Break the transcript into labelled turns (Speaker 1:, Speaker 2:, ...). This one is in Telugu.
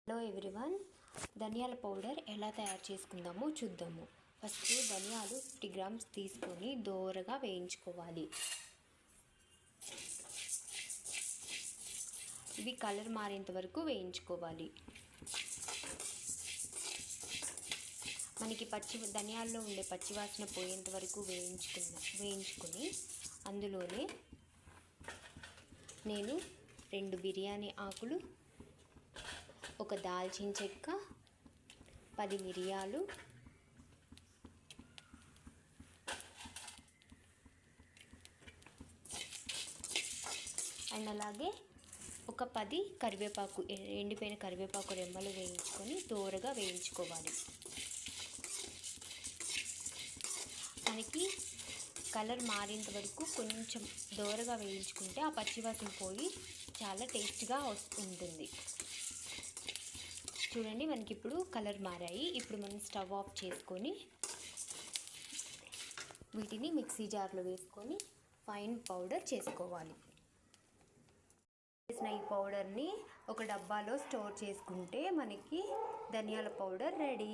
Speaker 1: హలో ఎవ్రీవన్, ధనియాల పౌడర్ ఎలా తయారు చేసుకుందామో చూద్దాము. ఫస్ట్ ధనియాలు 50 గ్రామ్స్ తీసుకొని దోరగా వేయించుకోవాలి. ఇవి కలర్ మారేంత వరకు వేయించుకోవాలి. మనకి ధనియాల్లో ఉండే పచ్చివాసన పోయేంత వరకు వేయించుకొని అందులోనే నేను 2 బిర్యానీ ఆకులు, ఒక దాల్చిన చెక్క, 10 మిరియాలు, అండ్ అలాగే ఒక 10 కరివేపాకు, ఎండిపోయిన కరివేపాకు రెమ్మలు వేయించుకొని దోరగా వేయించుకోవాలి. మనకి కలర్ మారేంత వరకు కొంచెం దోరగా వేయించుకుంటే ఆ పచ్చివాసన పోయి చాలా టేస్ట్గా ఉంటుంది. చూడండి, మనకి ఇప్పుడు కలర్ మారాయి. ఇప్పుడు మనం స్టవ్ ఆఫ్ చేసుకొని వీటిని మిక్సీ జార్లో వేసుకొని ఫైన్ పౌడర్ చేసుకోవాలి. చేసిన ఈ పౌడర్ని ఒక డబ్బాలో స్టోర్ చేసుకుంటే మనకి ధనియాల పౌడర్ రెడీ.